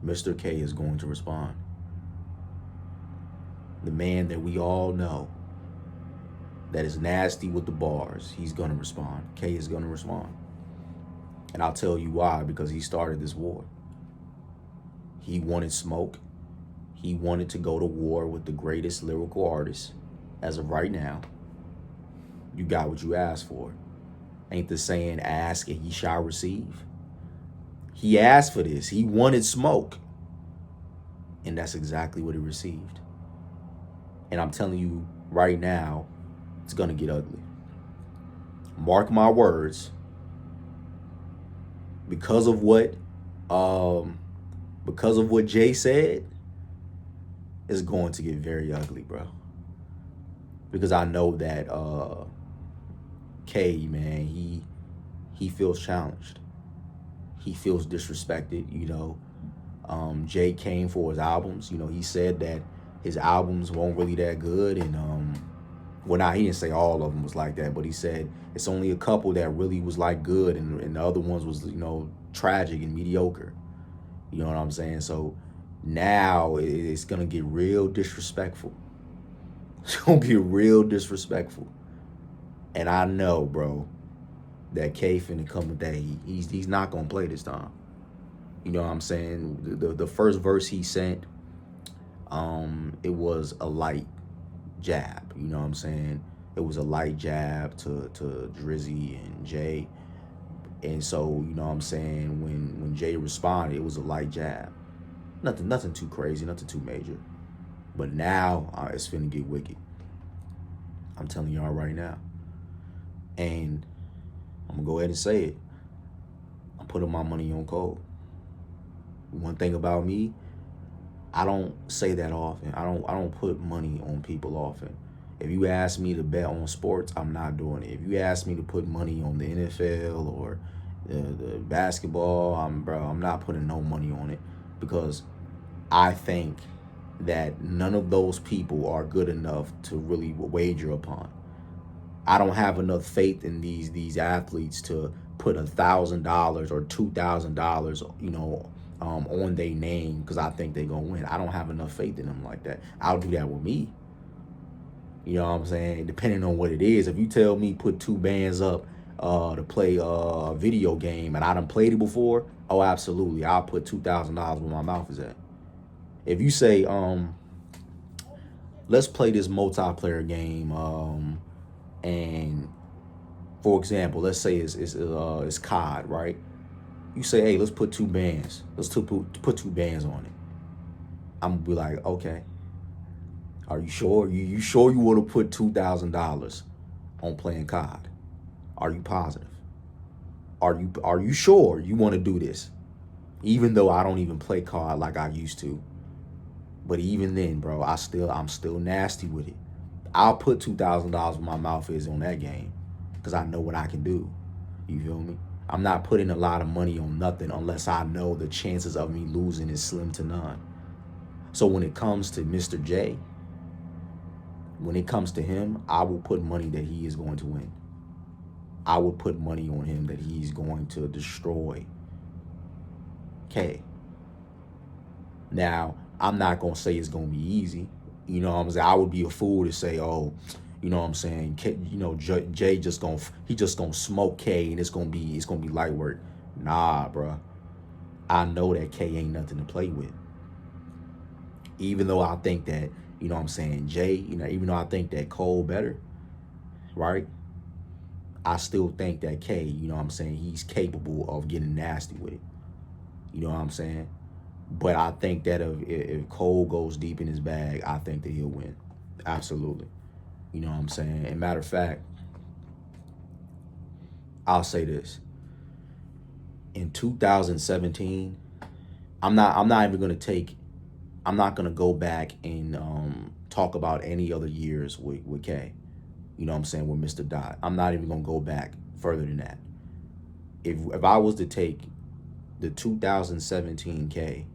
Mr. K is going to respond. The man that we all know that is nasty with the bars, he's going to respond. K is going to respond. And I'll tell you why, because he started this war. He wanted smoke. He wanted to go to war with the greatest lyrical artist as of right now. You got what you asked for. Ain't the saying, ask and ye shall receive? He asked for this. He wanted smoke. And that's exactly what he received. And I'm telling you right now, it's going to get ugly. Mark my words. Because of what Jay said, it's going to get very ugly, bro. Because I know that K, man, he feels challenged. He feels disrespected, you know. Jay came for his albums. You know, he said that his albums weren't really that good. And, well, nah, he didn't say all of them was like that, but he said it's only a couple that really was like good. And the other ones was, you know, tragic and mediocre. You know what I'm saying? So now it's going to get real disrespectful. It's going to get real disrespectful. And I know, bro, that K finna come with that heat. He's not going to play this time. You know what I'm saying? The first verse he sent, it was a light jab. You know what I'm saying? It was a light jab to Drizzy and Jay. And so, you know what I'm saying, when Jay responded, it was a light jab. Nothing too crazy, nothing too major. But now it's finna get wicked. I'm telling y'all right now. And I'm gonna go ahead and say it. I'm putting my money on Cole. One thing about me, I don't say that often. I don't put money on people often. If you ask me to bet on sports, I'm not doing it. If you ask me to put money on the NFL or the basketball, I'm not putting no money on it, because I think that none of those people are good enough to really wager upon. I don't have enough faith in these athletes to put $1,000 or $2,000, you know, on their name because I think they're gonna win. I don't have enough faith in them like that. I'll do that with me. You know what I'm saying? Depending on what it is. If you tell me put two bands up to play a video game and I done played it before, oh absolutely, I'll put $2,000 where my mouth is at. If you say, let's play this multiplayer game, and for example, let's say it's COD, right? You say, hey, let's put two bands. Let's put two bands on it. I'm gonna be like, okay. Are you sure? You sure you want to put $2,000 on playing COD? Are you positive? Are you sure you want to do this? Even though I don't even play COD like I used to. But even then, bro, I'm still nasty with it. I'll put $2,000 where my mouth is on that game because I know what I can do. You feel me? I'm not putting a lot of money on nothing unless I know the chances of me losing is slim to none. So when it comes to Mr. J, when it comes to him, I will put money that he is going to win. I will put money on him that he's going to destroy K. Now, I'm not going to say it's going to be easy. You know what I'm saying? I would be a fool to say, oh, you know what I'm saying, K, you know, Jay just going to smoke K and it's going to be light work. Nah, bro. I know that K ain't nothing to play with. Even though I think that, you know what I'm saying, Jay, you know, even though I think that Cole better, right? I still think that K, you know what I'm saying, he's capable of getting nasty with it. You know what I'm saying? But I think that if Cole goes deep in his bag, I think that he'll win. Absolutely. You know what I'm saying? And matter of fact, I'll say this. In 2017, I'm not even gonna take. I'm not gonna go back and talk about any other years with K. You know what I'm saying, with Mr. Dot. I'm not even gonna go back further than that. If I was to take the 2017 K,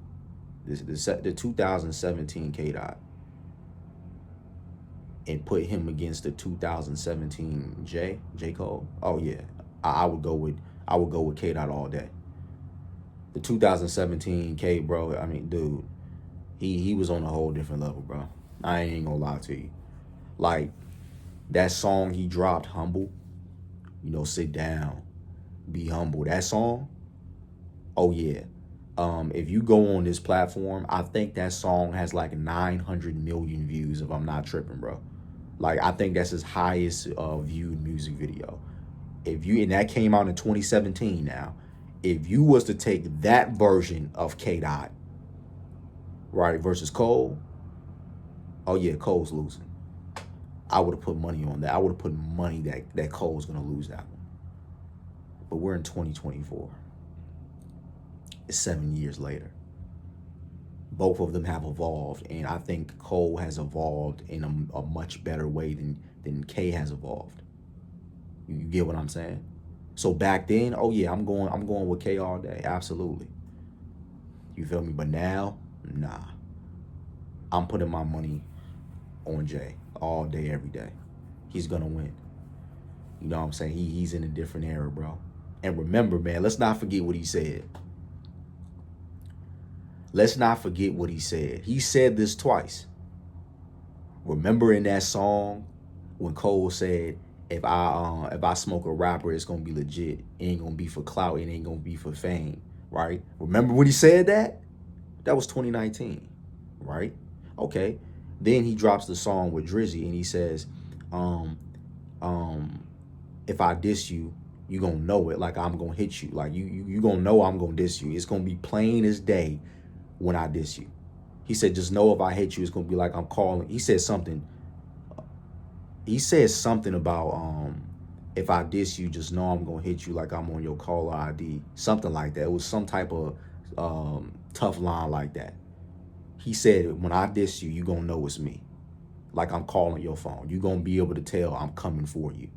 the 2017 K Dot, and put him against the 2017 J Cole, oh yeah, I would go with K Dot all day. The 2017 K, bro. I mean, dude, he was on a whole different level, bro. I ain't gonna lie to you. Like that song he dropped, Humble. Sit down, be humble. That song. Oh yeah. If you go on this platform, I think that song has like 900 million views. If I'm not tripping, bro. Like I think that's his highest viewed music video. And that came out in 2017 now. If you was to take that version of K Dot, right, versus Cole, oh yeah, Cole's losing. I would have put money on that. I would have put money that Cole's gonna lose that one. But we're in 2024. It's 7 years later. Both of them have evolved, and I think Cole has evolved in a much better way than K has evolved. You get what I'm saying? So back then, oh yeah, I'm going with K all day, absolutely. You feel me? But now, nah. I'm putting my money on Jay all day, every day. He's gonna win. You know what I'm saying? He's in a different era, bro. And remember, man, let's not forget what he said. Let's not forget what he said. He said this twice. Remember in that song when Cole said, if I smoke a rapper, it's gonna be legit. It ain't gonna be for clout, it ain't gonna be for fame, right? Remember when he said that? That was 2019, right? Okay. Then he drops the song with Drizzy and he says, if I diss you, you gonna know it. Like I'm gonna hit you. Like you gonna know I'm gonna diss you. It's gonna be plain as day when I diss you. He said, just know if I hit you, it's gonna be like I'm calling. He said something about if I diss you, just know I'm gonna hit you like I'm on your caller ID. Something like that. It was some type of tough line like that. He said, when I diss you, you gonna know it's me. Like I'm calling your phone. You gonna be able to tell I'm coming for you.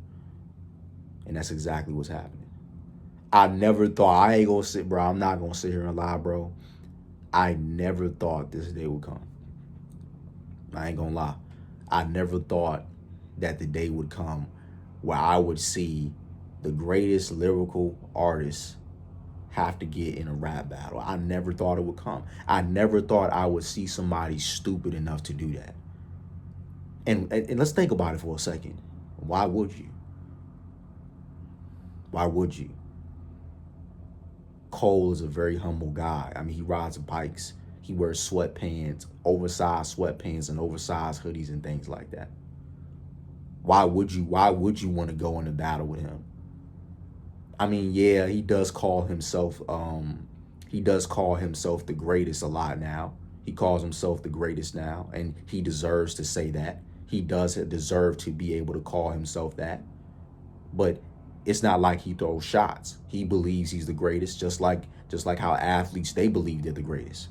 And that's exactly what's happening. I never thought, I ain't gonna sit, bro. I'm not gonna sit here and lie, bro. I never thought this day would come. I ain't gonna lie. I never thought that the day would come where I would see the greatest lyrical artists have to get in a rap battle. I never thought it would come. I never thought I would see somebody stupid enough to do that. And let's think about it for a second. Why would you? Why would you? Cole is a very humble guy. I mean, he rides bikes. He wears sweatpants, oversized sweatpants and oversized hoodies and things like that. Why would you want to go into battle with him? I mean, yeah, he does call himself the greatest a lot now. He calls himself the greatest now, and he deserves to say that. He does deserve to be able to call himself that. But it's not like he throws shots. He believes he's the greatest, just like how athletes, they believe they're the greatest,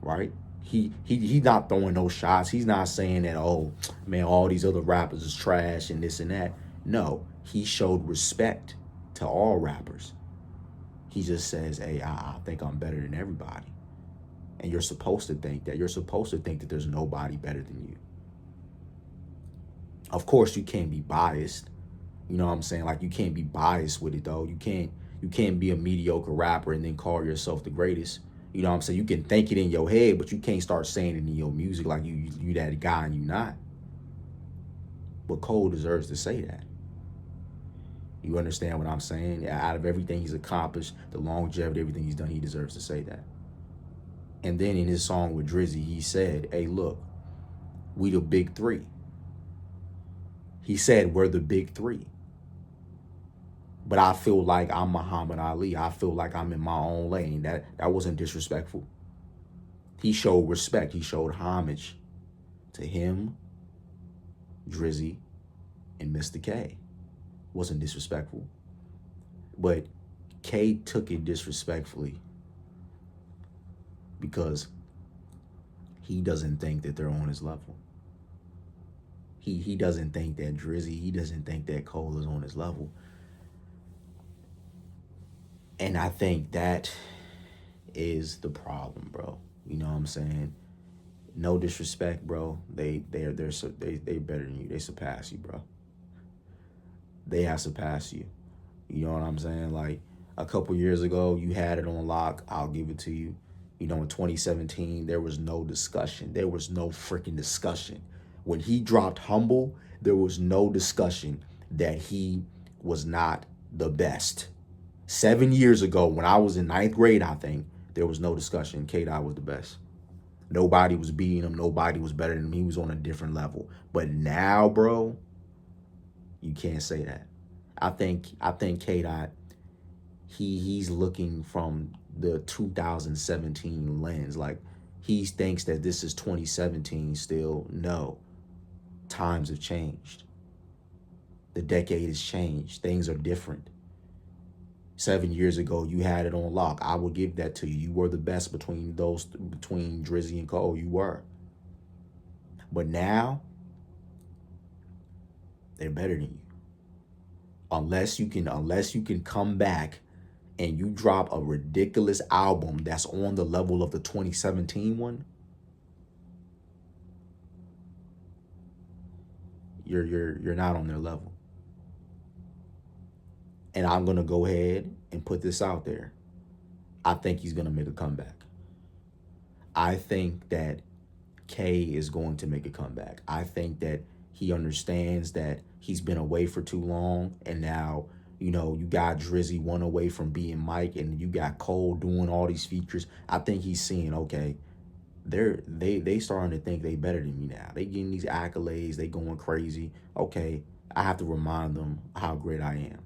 right? He's not throwing no shots. He's not saying that, oh man, all these other rappers is trash and this and that. No, he showed respect to all rappers. He just says, hey, I think I'm better than everybody. And you're supposed to think that. You're supposed to think that there's nobody better than you. Of course, you can't be biased. You know what I'm saying? Like, you can't be biased with it, though. You can't be a mediocre rapper and then call yourself the greatest. You know what I'm saying? You can think it in your head, but you can't start saying it in your music like you that guy and you not. But Cole deserves to say that. You understand what I'm saying? Out of everything he's accomplished, the longevity, everything he's done, he deserves to say that. And then in his song with Drizzy, he said, hey, look, we the big three. He said, we're the big three. But I feel like I'm Muhammad Ali. I feel like I'm in my own lane. That wasn't disrespectful. He showed respect. He showed homage to him, Drizzy, and Mr. K. Wasn't disrespectful. But K took it disrespectfully because he doesn't think that they're on his level. He doesn't think that Drizzy, he doesn't think that Cole is on his level. And I think that is the problem, bro. You know what I'm saying? No disrespect, bro. They're better than you. They surpass you, bro. They have surpassed you. You know what I'm saying? Like, A couple years ago, you had it on lock. I'll give it to you. You know, in 2017, there was no discussion. There was no freaking discussion. When he dropped Humble, there was no discussion that he was not the best. 7 years ago, when I was in ninth grade, I think, there was no discussion. K Dot was the best. Nobody was beating him. Nobody was better than him. He was on a different level. But now, bro, you can't say that. I think K Dot, he's looking from the 2017 lens. Like, he thinks that this is 2017 still. No. Times have changed. The decade has changed. Things are different. 7 years ago, you had it on lock. I will give that to you. You were the best between Drizzy and Cole. You were. But now, they're better than you. Unless you can come back and you drop a ridiculous album that's on the level of the 2017 one, you're not on their level. And I'm gonna go ahead and put this out there. I think he's gonna make a comeback. I think that K is going to make a comeback. I think that he understands that he's been away for too long, and now, you know, you got Drizzy one away from being Mike, and you got Cole doing all these features. I think he's seeing, okay, they starting to think they better than me now. They getting these accolades, they going crazy. Okay, I have to remind them how great I am.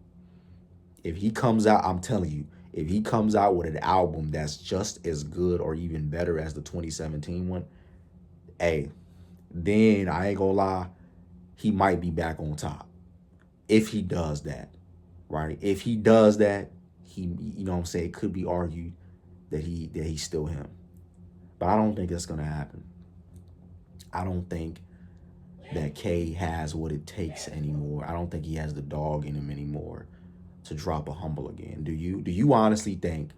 If he comes out, I'm telling you, if he comes out with an album that's just as good or even better as the 2017 one, hey, then I ain't gonna lie, he might be back on top. If he does that, right? If he does that, you know what I'm saying, it could be argued that he's still him. But I don't think that's gonna happen. I don't think that K has what it takes anymore. I don't think he has the dog in him anymore to drop a Humble again. Do you? Do you honestly think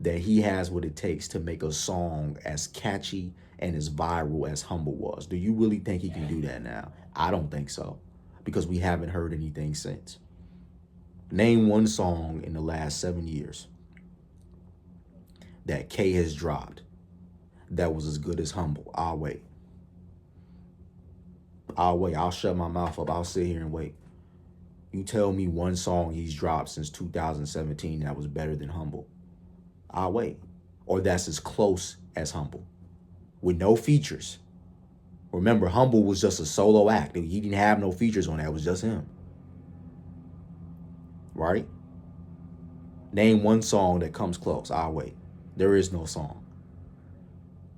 that he has what it takes to make a song as catchy and as viral as Humble was? Do you really think he can do that now? I don't think so, because we haven't heard anything since. Name one song in the last 7 years that K has dropped that was as good as Humble. I'll wait. I'll wait. I'll shut my mouth up. I'll sit here and wait. You tell me one song he's dropped since 2017 that was better than Humble. I'll wait. Or that's as close as Humble, with no features. Remember, Humble was just a solo act. He didn't have no features on that. It was just him. Right? Name one song that comes close. I'll wait. There is no song.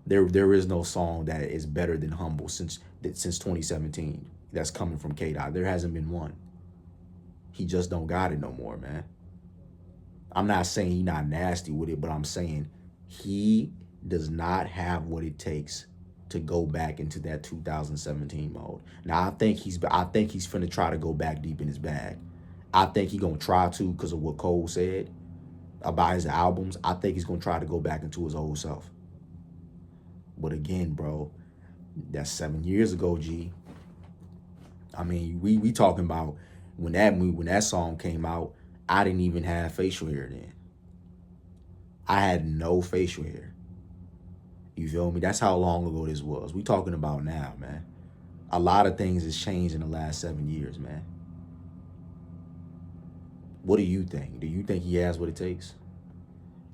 There is no song that is better than Humble since 2017 that's coming from K-Dot. There hasn't been one. He just don't got it no more, man. I'm not saying he not nasty with it, but I'm saying he does not have what it takes to go back into that 2017 mode. Now I think he's finna try to go back deep in his bag. I think he gonna try to, because of what Cole said about his albums. I think he's gonna try to go back into his old self. But again, bro, that's 7 years ago, G. I mean, we talking about when that song came out, I didn't even have facial hair then. I had no facial hair. You feel me? That's how long ago this was. We talking about now, man. A lot of things has changed in the last 7 years, man. What do you think? Do you think he has what it takes?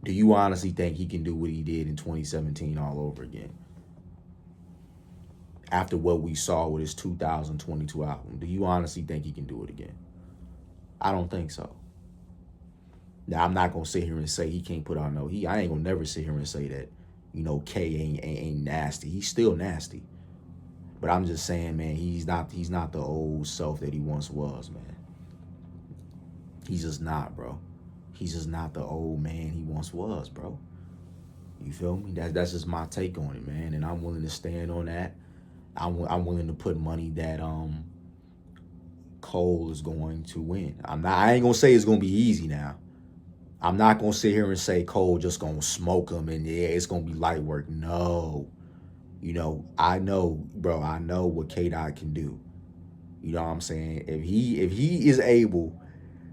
Do you honestly think he can do what he did in 2017 all over again? After what we saw with his 2022 album, do you honestly think he can do it again? I don't think so. Now, I'm not gonna sit here and say he can't put out no heat. I ain't gonna never sit here and say that, you know, K ain't nasty. He's still nasty. But I'm just saying, man, he's not the old self that he once was, man. He's just not, bro. He's just not the old man he once was, bro. You feel me? That's just my take on it, man. And I'm willing to stand on that. I'm willing to put money that Cole is going to win. I ain't gonna say it's gonna be easy now. I'm not gonna sit here and say Cole just gonna smoke him and yeah, it's gonna be light work. No. You know, I know, bro, I know what K-Dot can do. You know what I'm saying? If he is able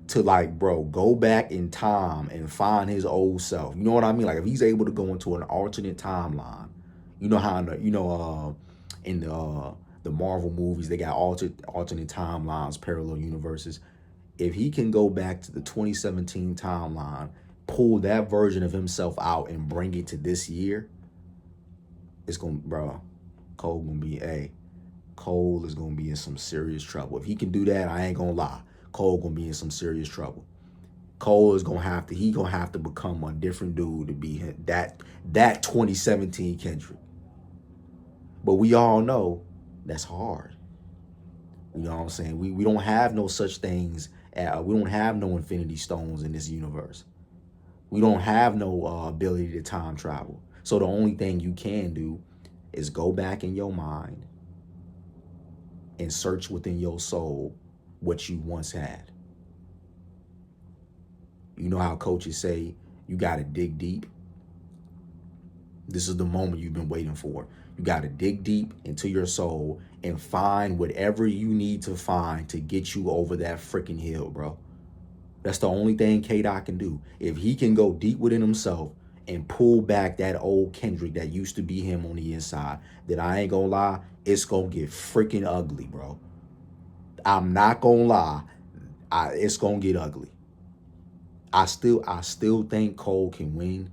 to like, bro, go back in time and find his old self. You know what I mean? Like if he's able to go into an alternate timeline, you know how in the Marvel movies they got alternate timelines, parallel universes. If he can go back to the 2017 timeline, pull that version of himself out and bring it to this year, it's gonna, bro, Cole gonna be a Cole is gonna be in some serious trouble. If he can do that, I ain't gonna lie. Cole gonna be in some serious trouble. Cole is gonna have to become a different dude to be that 2017 Kendrick. But we all know that's hard. You know what I'm saying? We don't have no such things. We don't have no infinity stones in this universe. We don't have no ability to time travel. So the only thing you can do is go back in your mind and search within your soul what you once had. You know how coaches say you got to dig deep? This is the moment you've been waiting for. You got to dig deep into your soul and find whatever you need to find to get you over that freaking hill, bro. That's the only thing K-Dot can do. If he can go deep within himself and pull back that old Kendrick that used to be him on the inside, then I ain't gonna lie, it's gonna get freaking ugly, bro. I'm not gonna lie, it's gonna get ugly. I still think Cole can win.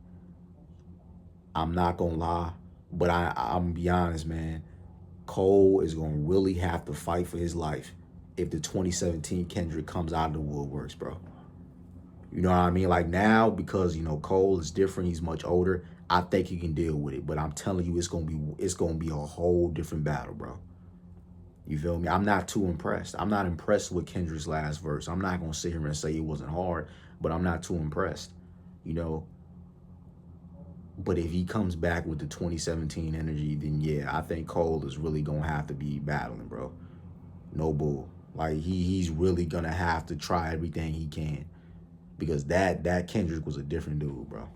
I'm not gonna lie, but I'm gonna be honest, man. Cole is gonna really have to fight for his life if the 2017 Kendrick comes out of the woodworks, bro. You know what I mean? Like now, because Cole is different, he's much older. I think he can deal with it. But I'm telling you, it's gonna be a whole different battle, bro. You feel me? I'm not too impressed. I'm not impressed with Kendrick's last verse. I'm not gonna sit here and say it wasn't hard, but I'm not too impressed. You know. But if he comes back with the 2017 energy, then yeah, I think Cole is really gonna have to be battling, bro. No bull. Like he's really gonna have to try everything he can. Because that Kendrick was a different dude, bro.